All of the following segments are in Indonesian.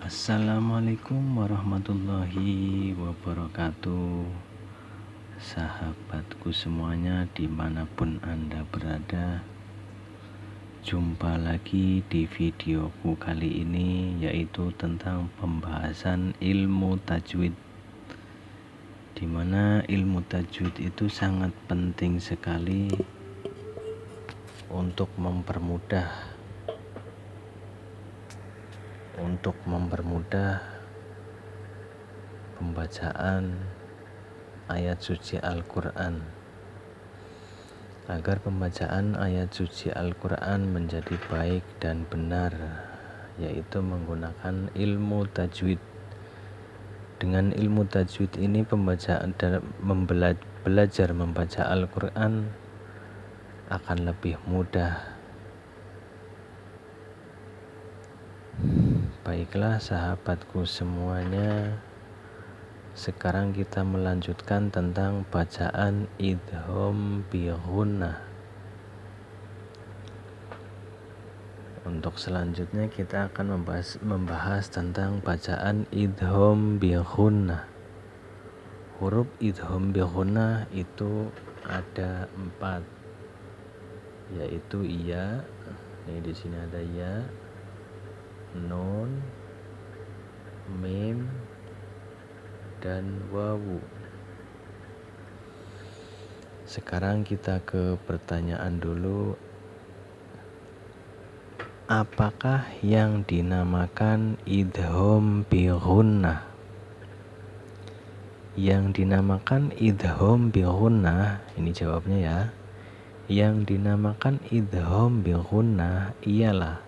Assalamualaikum warahmatullahi wabarakatuh. Sahabatku semuanya dimanapun Anda berada, jumpa lagi di videoku kali ini, yaitu tentang pembahasan ilmu tajwid, dimana ilmu tajwid itu sangat penting sekali untuk mempermudah pembacaan ayat suci Al-Quran, agar pembacaan ayat suci Al-Quran menjadi baik dan benar, yaitu menggunakan ilmu tajwid. Dengan ilmu tajwid ini belajar membaca Al-Quran akan lebih mudah. Baiklah sahabatku semuanya, sekarang kita melanjutkan tentang bacaan idgham bi ghunnah. Untuk selanjutnya kita akan membahas tentang bacaan idgham bi ghunnah. Huruf idgham bi ghunnah itu ada 4, yaitu ya. Ini di sini ada ya, nun, mim, dan wawu. Sekarang kita ke pertanyaan dulu. Apakah yang dinamakan idgham bi ghunnah? Yang dinamakan idgham bi ghunnah, ini jawabnya ya. Yang dinamakan idgham bi ghunnah ialah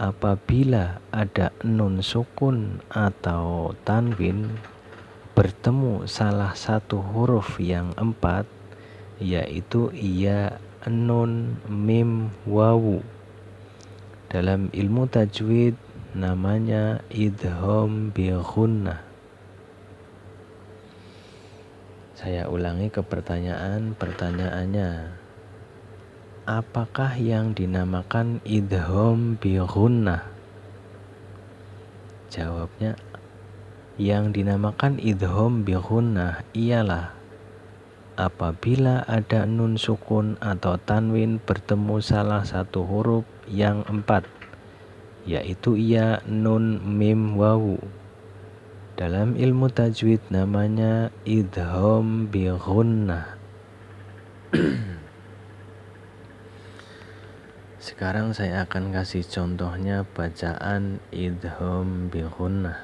apabila ada nun sukun atau tanwin bertemu salah satu huruf yang 4, yaitu ya, nun, mim, wawu. Dalam ilmu tajwid namanya idgham bi ghunnah. Saya ulangi ke pertanyaannya. Apakah yang dinamakan idgham bi ghunnah? Jawabnya, yang dinamakan idgham bi ghunnah ialah apabila ada nun sukun atau tanwin bertemu salah satu huruf yang 4, yaitu ya, nun, mim, wawu. Dalam ilmu tajwid namanya idgham bi ghunnah. Sekarang saya akan kasih contohnya bacaan idgham bi ghunnah.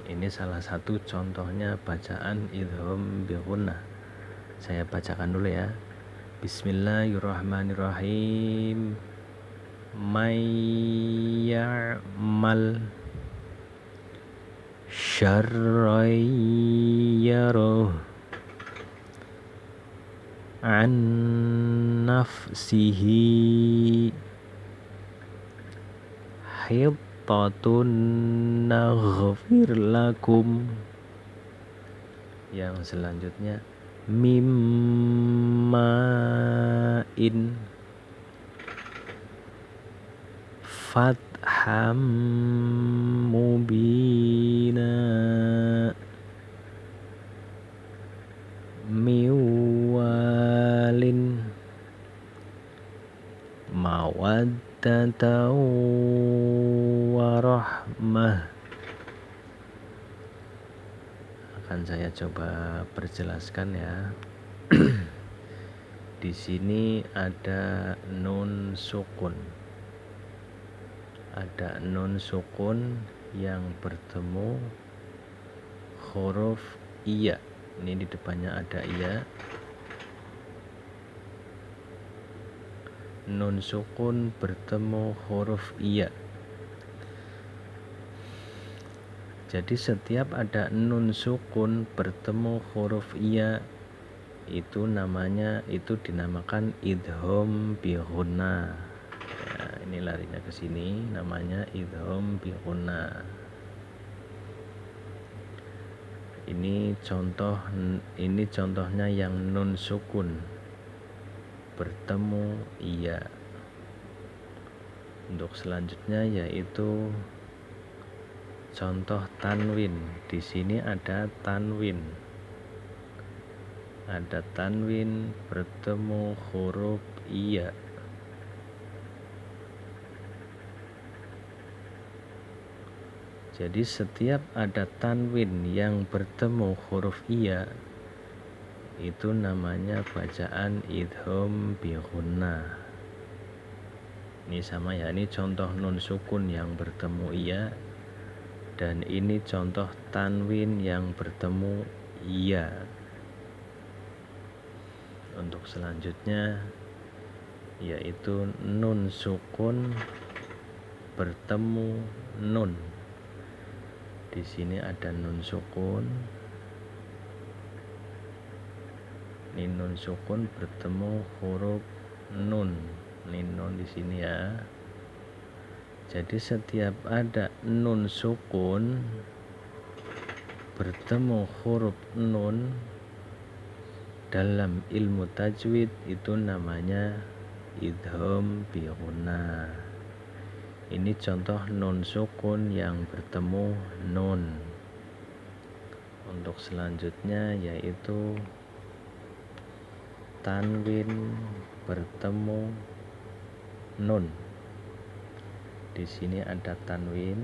Ini salah satu contohnya bacaan idgham bi ghunnah. Saya bacakan dulu ya. Bismillahirrahmanirrahim. May ya'mal syarran yarahu an nafsihi hittatun naghfir lakum. Yang selanjutnya mimma'in fatham mubina miwalin mawaddatan warahmah. Akan saya coba perjelaskan ya. Di sini ada nun sukun. Ada nun sukun yang bertemu huruf iya. Ini di depannya ada iya. Nun sukun bertemu huruf iya. Jadi setiap ada nun sukun bertemu huruf iya, itu dinamakan idgham bi ghunnah. Ya, ini larinya ke sini, namanya idgham bi ghunnah. Ini contohnya yang nun sukun bertemu iya. Untuk selanjutnya yaitu contoh tanwin. Di sini ada tanwin. Ada tanwin bertemu huruf iya. Jadi setiap ada tanwin yang bertemu huruf iya, itu namanya bacaan idgham bi ghunnah. Ini sama ya, ini contoh nun sukun yang bertemu iya, dan ini contoh tanwin yang bertemu iya. Untuk selanjutnya yaitu nun sukun bertemu nun. Di sini ada nun sukun. Ini nun sukun bertemu huruf nun. Ini nun di sini ya. Jadi setiap ada nun sukun bertemu huruf nun dalam ilmu tajwid itu namanya idgham bi ghunnah. Ini contoh nun sukun yang bertemu nun. Untuk selanjutnya yaitu tanwin bertemu nun. Di sini ada tanwin.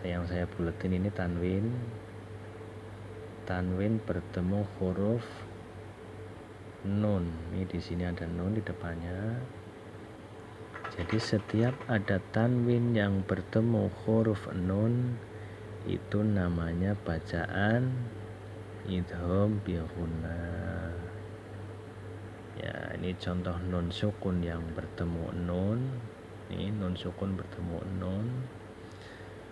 Yang saya buletin ini tanwin. Tanwin bertemu huruf nun. Ini di sini ada nun di depannya. Jadi setiap ada tanwin yang bertemu huruf nun itu namanya bacaan idgham bi ghunnah. Ya, ini contoh nun sukun yang bertemu nun. Ini nun sukun bertemu nun.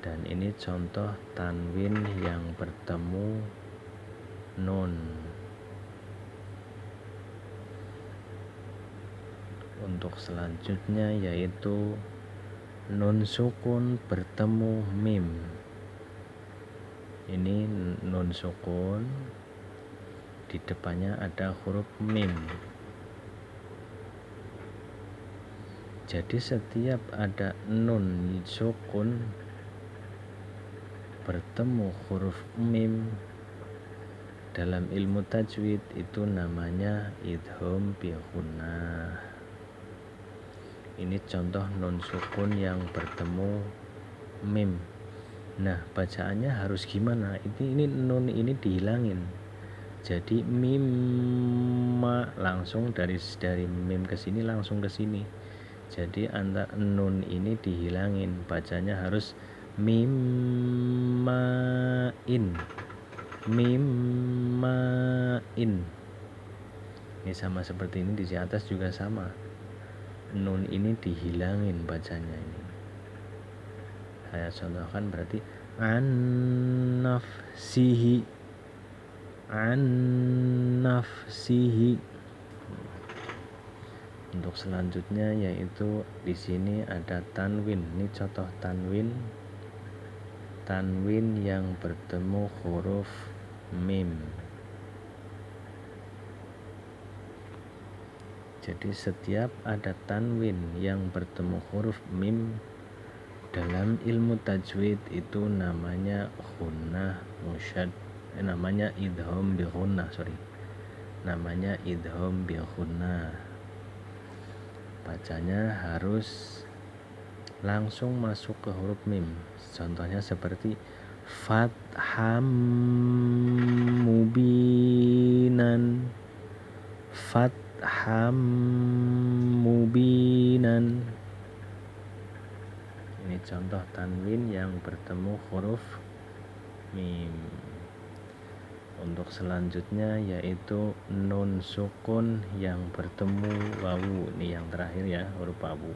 Dan ini contoh tanwin yang bertemu nun. Untuk selanjutnya yaitu nun sukun bertemu mim. Ini nun sukun, di depannya ada huruf mim. Jadi setiap ada nun sukun bertemu huruf mim dalam ilmu tajwid itu namanya idgham bi ghunnah. Ini contoh nun sukun yang bertemu mim. Nah, bacaannya harus gimana? Ini nun ini dihilangin. Jadi mimma langsung dari mim ke sini langsung ke sini. Jadi antara nun ini dihilangin, bacanya harus mimmain. Mimmain. Ini sama seperti ini, di atas juga sama. Nun ini dihilangin bacanya ini. Saya contohkan berarti an-nafsihi. An-nafsihi. Untuk selanjutnya yaitu di sini ada tanwin. Ini contoh tanwin. Tanwin yang bertemu huruf mim. Jadi setiap ada tanwin yang bertemu huruf mim dalam ilmu tajwid itu namanya ghunnah musyad. Namanya idgham bi ghunnah, Namanya idgham bi ghunnah. Bacanya harus langsung masuk ke huruf mim. Contohnya seperti fatham mubinan. Fatham mubinan. Ini contoh tanwin yang bertemu huruf mim. Untuk selanjutnya yaitu nun sukun yang bertemu wawu. Ini yang terakhir ya, huruf wawu.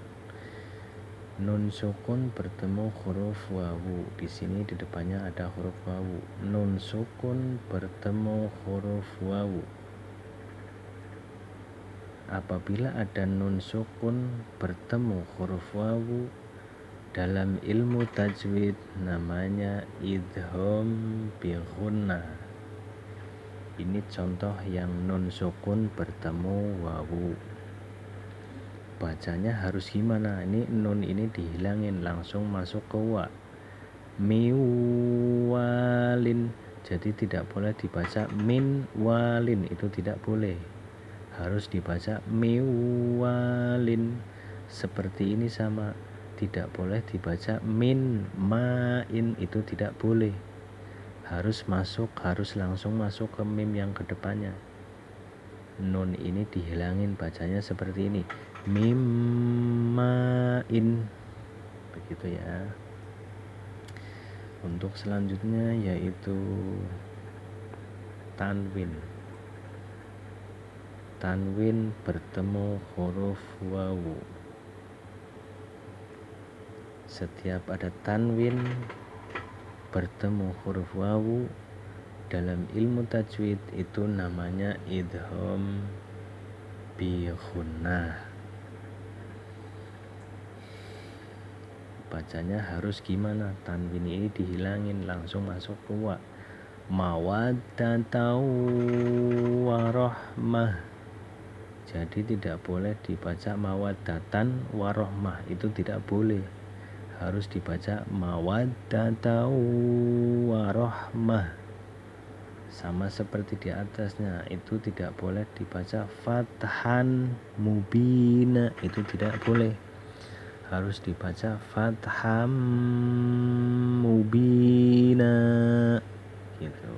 Nun sukun bertemu huruf wawu. Di sini di depannya ada huruf wawu. Nun sukun bertemu huruf wawu. Apabila ada nun sukun bertemu huruf wawu dalam ilmu tajwid namanya idgham bi ghunnah. Ini contoh yang nun sukun bertemu wawu. bacanya harus gimana? Ini nun ini dihilangin, langsung masuk ke wa. Miwalin, jadi tidak boleh dibaca min walin, itu tidak boleh, harus dibaca miwalin. Seperti ini sama, tidak boleh dibaca min main, itu tidak boleh, harus langsung masuk ke mim yang kedepannya. Nun ini dihilangin, bacanya seperti ini, mim main, begitu ya. Untuk selanjutnya yaitu tanwin. Tanwin bertemu huruf wawu. Setiap ada tanwin bertemu huruf wawu dalam ilmu tajwid itu namanya idgham bi ghunnah. Bacanya harus gimana? Tanwin ini dihilangin, langsung masuk ke wa. Mawaddatan warahmah, jadi tidak boleh dibaca mawaddatan warahmah, itu tidak boleh, harus dibaca mawaddatan warahmah. Sama seperti di atasnya, itu tidak boleh dibaca fathan mubina, itu tidak boleh, harus dibaca fatham mubina gitu.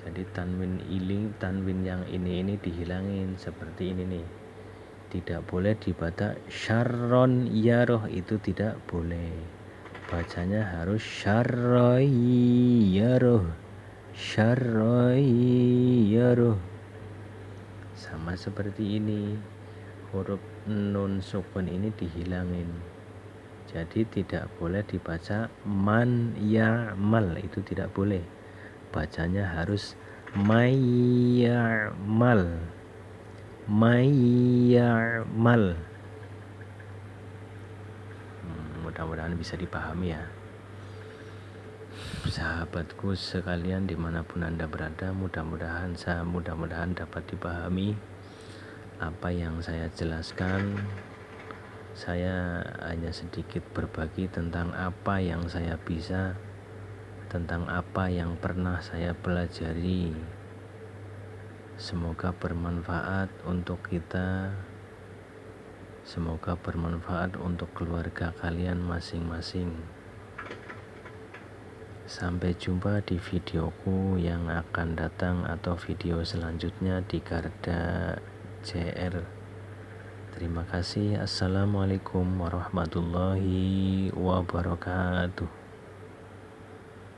Jadi tanwin yang ini dihilangin, seperti ini nih. Tidak boleh dibaca syarron yaroh, itu tidak boleh, bacanya harus syarroi yaroh, syarroi yaroh. Sama seperti ini, huruf nun sukun ini dihilangin, jadi tidak boleh dibaca man ya'mal, itu tidak boleh, bacanya harus mayyamal, mayyamal. Mudah-mudahan bisa dipahami ya sahabatku sekalian dimanapun Anda berada. Mudah-mudahan dapat dipahami apa yang saya jelaskan. Saya hanya sedikit berbagi tentang apa yang saya bisa, tentang apa yang pernah saya pelajari. Semoga bermanfaat untuk kita, semoga bermanfaat untuk keluarga kalian masing-masing. Sampai jumpa di videoku yang akan datang atau video selanjutnya di Garda JR. Terima kasih. Assalamualaikum warahmatullahi wabarakatuh.